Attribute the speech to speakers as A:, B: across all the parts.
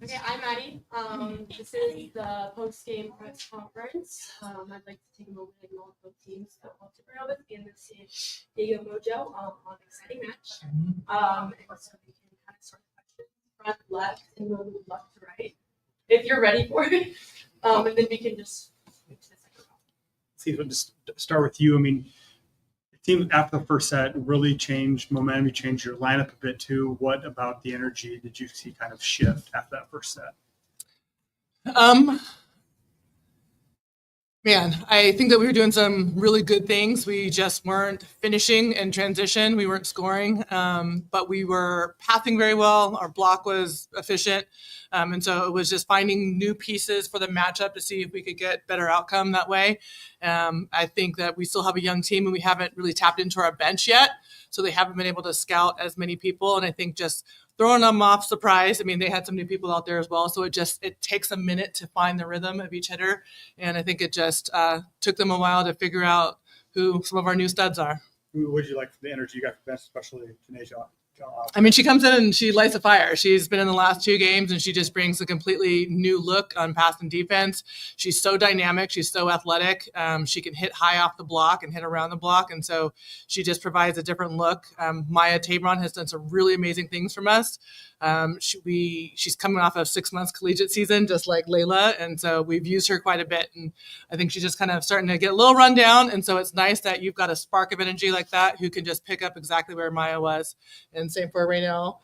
A: Okay, I'm Maddie. This is the post-game press conference. I'd like to take a moment and acknowledge both teams, the Omaha Supernovas and the San Diego Mojo, on an exciting match. And so we can kind of start the questions front, left, and move left to right, if you're ready for it. And then we can just move to the second round.
B: See, we'll just start with you. I mean, the team after the first set really changed momentum. You changed your lineup a bit too. What about the energy did you see kind of shift after that first set?
C: Man, I think that we were doing some really good things. We just weren't finishing in transition. We weren't scoring, but we were pathing very well. Our block was efficient. And so it was just finding new pieces for the matchup to see if we could get better outcome that way. I think that we still have a young team and we haven't really tapped into our bench yet. So they haven't been able to scout as many people. And I think just throwing them off surprise. I mean, they had some new people out there as well. So it takes a minute to find the rhythm of each hitter. And I think it just took them a while to figure out who some of our new studs are.
B: What did you like for the energy you got from the bench, especially Janasia?
C: I mean, she comes in and she lights a fire. She's been in the last 2 games and she just brings a completely new look on pass and defense. She's so dynamic. She's so athletic. She can hit high off the block and hit around the block. And so she just provides a different look. Maya Tabron has done some really amazing things from us. She's coming off of 6 months collegiate season, just like Layla. And so we've used her quite a bit. And I think she's just kind of starting to get a little run down. And so it's nice that you've got a spark of energy like that who can just pick up exactly where Maya was. And same for Raynell.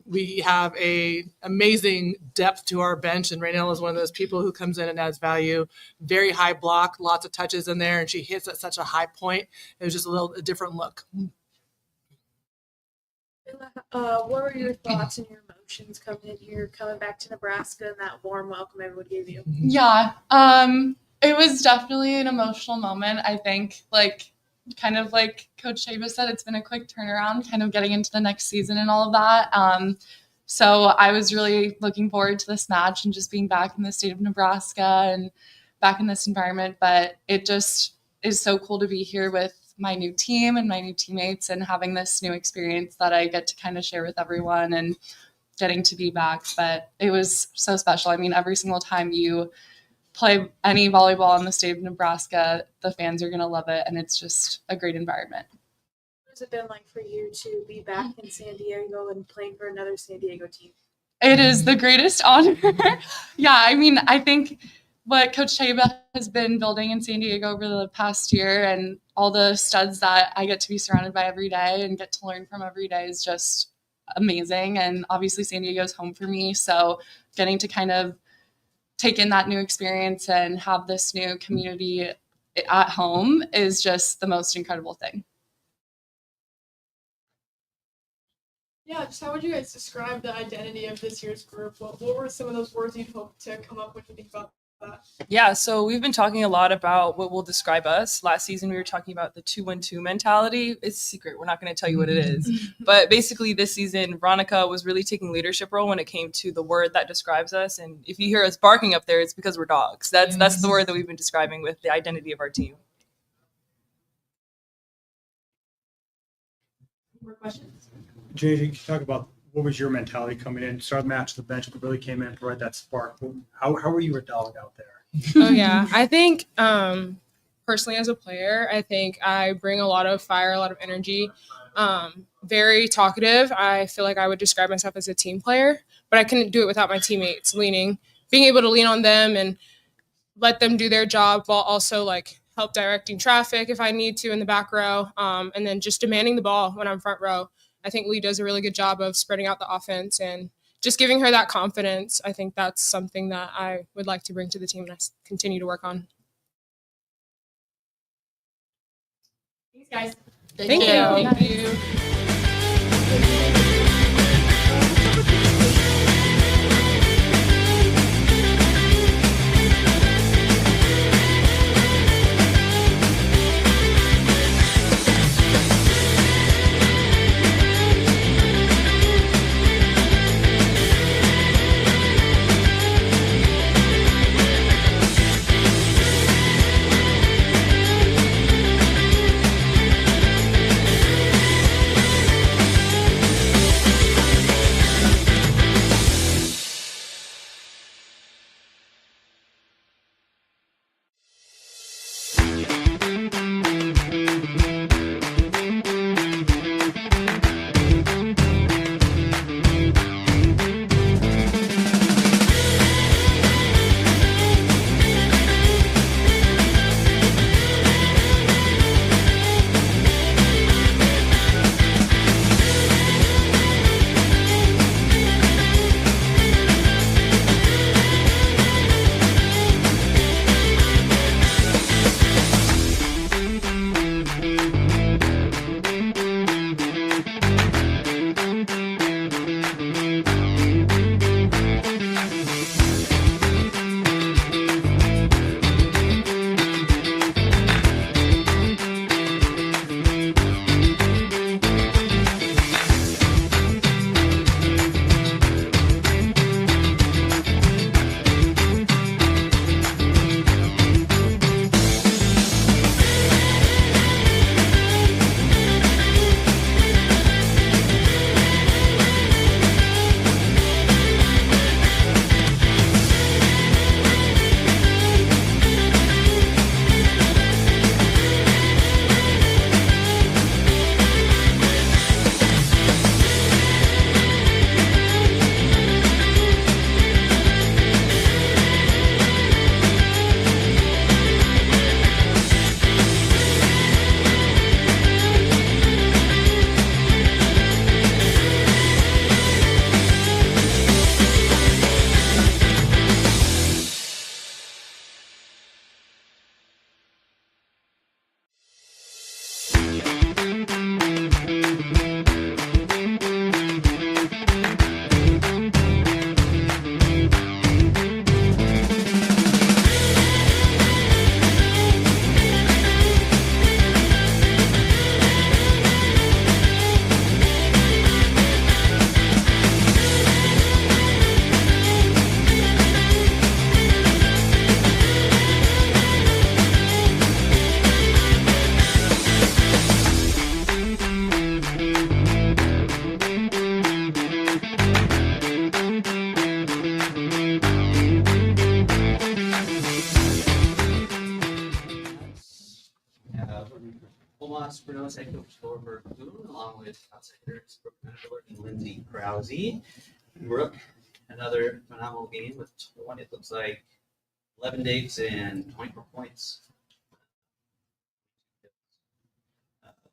C: We have a amazing depth to our bench, and Raynell is one of those people who comes in and adds value. Very high block, lots of touches in there, and she hits at such a high point. It was just a different look.
D: What were your thoughts and your emotions coming in here, coming back to Nebraska, and that warm welcome everyone gave you?
E: Yeah, it was definitely an emotional moment. I think, kind of like Coach Shaba said, it's been a quick turnaround, kind of getting into the next season and all of that. So I was really looking forward to this match and just being back in the state of Nebraska and back in this environment. But it just is so cool to be here with my new team and my new teammates and having this new experience that I get to kind of share with everyone and getting to be back. But it was so special. I mean, every single time you play any volleyball in the state of Nebraska, the fans are going to love it, and it's just a great environment.
D: What has it been like for you to be back in San Diego and playing for another San Diego team?
E: It is the greatest honor. Yeah, I mean, I think what Coach Shaba has been building in San Diego over the past year and all the studs that I get to be surrounded by every day and get to learn from every day is just amazing. And obviously San Diego is home for me, so getting to kind of take in that new experience and have this new community at home is just the most incredible thing.
F: Yeah, just how would you guys describe the identity of this year's group? What were some of those words you'd hope to come up when you think about
G: Yeah, so we've been talking a lot about what will describe us. Last season, we were talking about the 2-1-2 mentality. It's a secret. We're not going to tell you what it is. But basically, this season, Veronica was really taking leadership role when it came to the word that describes us. And if you hear us barking up there, it's because we're dogs. That's the word that we've been describing with the identity of our team.
A: More questions?
B: JJ, can you talk about what was your mentality coming in? Started the match at the bench, but really came in to provide that spark. How were you a dog out there?
F: Oh yeah, I think personally as a player, I think I bring a lot of fire, a lot of energy. Very talkative. I feel like I would describe myself as a team player, but I couldn't do it without my teammates being able to lean on them and let them do their job while also like help directing traffic if I need to in the back row, and then just demanding the ball when I'm front row. I think Lee does a really good job of spreading out the offense and just giving her that confidence. I think that's something that I would like to bring to the team and I continue to work on.
A: Thanks, guys.
F: Thank you.
E: Thank you.
H: Omaha Supernovas head coach Thorberg Boone, along with outsiders Brooke Mendler and Lindsay Krause. Brooke, another phenomenal game with 20, it looks like 11 digs and 24 points.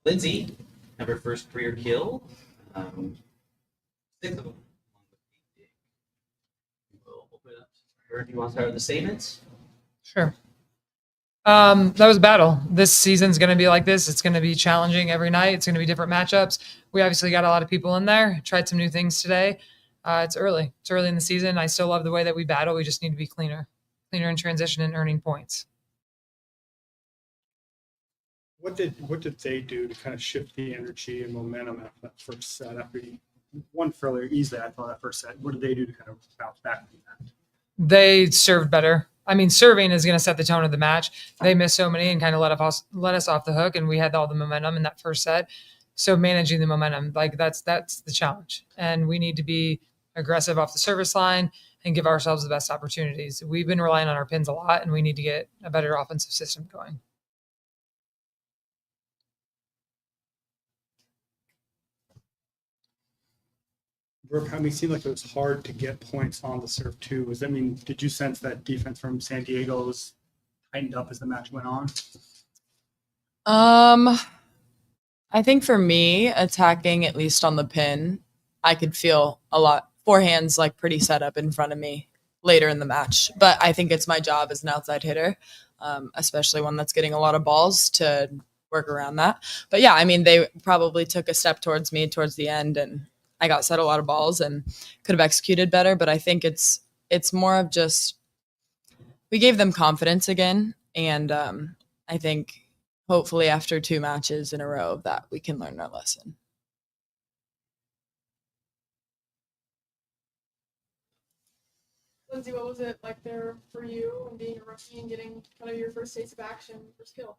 H: Lindsay have her first career kill, 6 of them. We'll open it up to her. Do you want to start with the statements?
I: Sure. That was a battle. This season's going to be like this. It's going to be challenging every night. It's going to be different matchups. We obviously got a lot of people in there. Tried some new things today. It's early. It's early in the season. I still love the way that we battle. We just need to be cleaner. cleaner in transition, and earning points.
B: What did they do to kind of shift the energy and momentum after that first set? After you won fairly easily, I thought, that first set. What did they do to kind of bounce back from that?
I: They served better. I mean, serving is going to set the tone of the match. They missed so many and kind of let us off the hook, and we had all the momentum in that first set. So managing the momentum, like that's the challenge, and we need to be aggressive off the service line and give ourselves the best opportunities. We've been relying on our pins a lot, and we need to get a better offensive system going.
B: I mean, it seemed like it was hard to get points on the serve too. Did you sense that defense from San Diego was tightened up as the match went on?
J: I think for me, attacking at least on the pin, I could feel a lot forehands like pretty set up in front of me later in the match. But I think it's my job as an outside hitter, especially one that's getting a lot of balls, to work around that. But yeah, I mean, they probably took a step towards me towards the end, and I got set a lot of balls and could have executed better. But I think it's more of just we gave them confidence again, and I think hopefully after 2 matches in a row of that we can learn our lesson.
A: Lindsay, what was it like there for you and being a rookie and getting kind of your first taste of action for skill?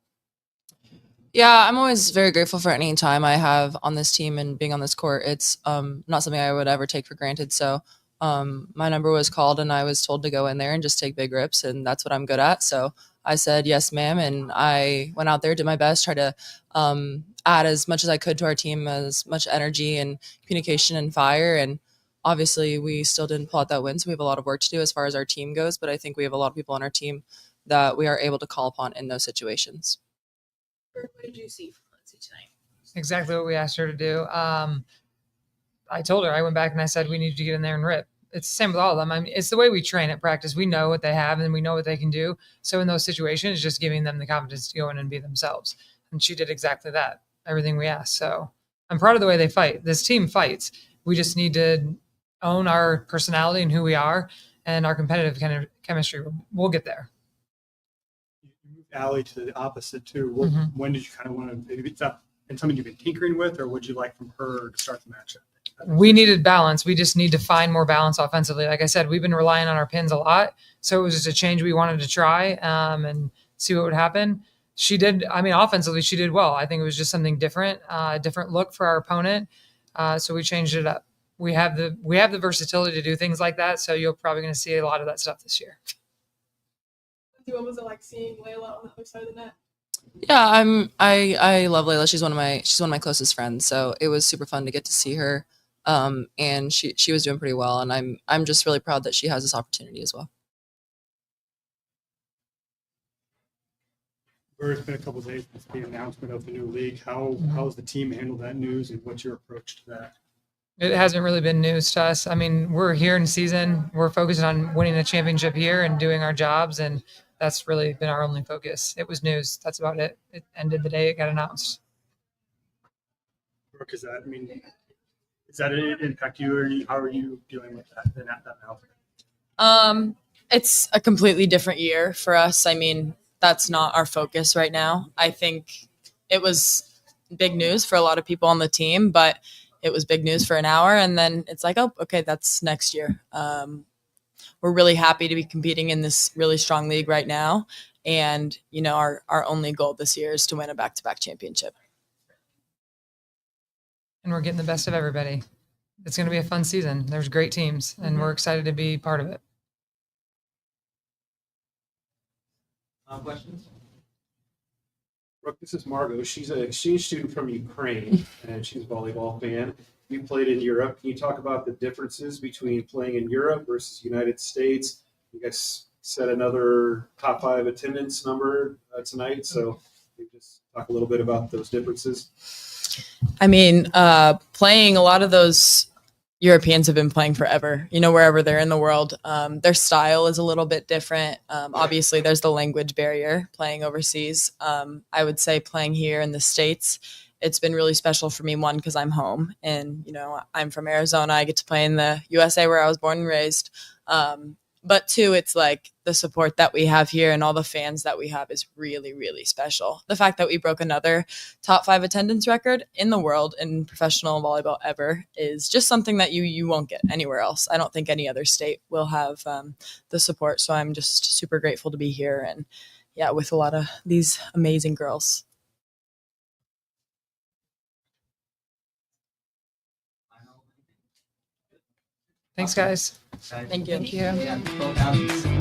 J: Yeah, I'm always very grateful for any time I have on this team and being on this court. It's not something I would ever take for granted. So my number was called and I was told to go in there and just take big rips, and that's what I'm good at. So I said, yes, ma'am. And I went out there, did my best, tried to add as much as I could to our team, as much energy and communication and fire. And obviously we still didn't pull out that win. So we have a lot of work to do as far as our team goes. But I think we have a lot of people on our team that we are able to call upon in those situations.
D: What did you see from Lindsay tonight?
I: Exactly what we asked her to do. I told her, I went back and I said, we need to get in there and rip. It's the same with all of them. I mean, it's the way we train at practice. We know what they have and we know what they can do. So in those situations, just giving them the confidence to go in and be themselves. And she did exactly that, everything we asked. So I'm proud of the way they fight. This team fights. We just need to own our personality and who we are and our competitive kind of chemistry. We'll get there.
B: You moved Allie to the opposite too.
I: Mhm.
B: When did you kind of want to, maybe it's up and something you've been tinkering with, or would you like from her to start the matchup?
I: We needed balance. We just need to find more balance offensively. Like I said, we've been relying on our pins a lot. So it was just a change we wanted to try and see what would happen. She did, I mean, offensively, she did well. I think it was just something different, different look for our opponent. So we changed it up. We have the versatility to do things like that. So you're probably going to see a lot of that stuff this year.
A: What was it like seeing Layla on the other side of the net?
J: Yeah, I love Layla. She's one of my closest friends. So it was super fun to get to see her. And she was doing pretty well, and I'm just really proud that she has this opportunity as well.
B: It's been a couple of days since the announcement of the new league. How has the team handled that news, and what's your approach to that?
I: It hasn't really been news to us. I mean, we're here in season. We're focused on winning a championship here and doing our jobs, and that's really been our only focus. It was news. That's about it. It ended the day it got announced.
B: Brooke, does that impact you, or how are you dealing with that announcement?
J: It's a completely different year for us. I mean, that's not our focus right now. I think it was big news for a lot of people on the team, but it was big news for an hour, and then it's like, oh, okay, that's next year. We're really happy to be competing in this really strong league right now, and our only goal this year is to win a back-to-back championship.
I: And we're getting the best of everybody. It's going to be a fun season. There's great teams, and we're excited to be part of it.
H: Questions?
K: Brooke, this is Margot. She's an exchange student from Ukraine, and she's a volleyball fan. You played in Europe. Can you talk about the differences between playing in Europe versus United States? You guys set another top 5 attendance number tonight, so can you just talk a little bit about those differences?
J: I mean, playing, a lot of those Europeans have been playing forever, wherever they're in the world. Their style is a little bit different. Obviously, there's the language barrier playing overseas. I would say playing here in the States, it's been really special for me, one, because I'm home and, I'm from Arizona. I get to play in the USA where I was born and raised. But two, it's like the support that we have here and all the fans that we have is really, really special. The fact that we broke another top 5 attendance record in the world in professional volleyball ever is just something that you won't get anywhere else. I don't think any other state will have the support. So I'm just super grateful to be here and yeah, with a lot of these amazing girls.
I: Thanks, guys.
J: Thank you.
I: Thank you.
H: Both out.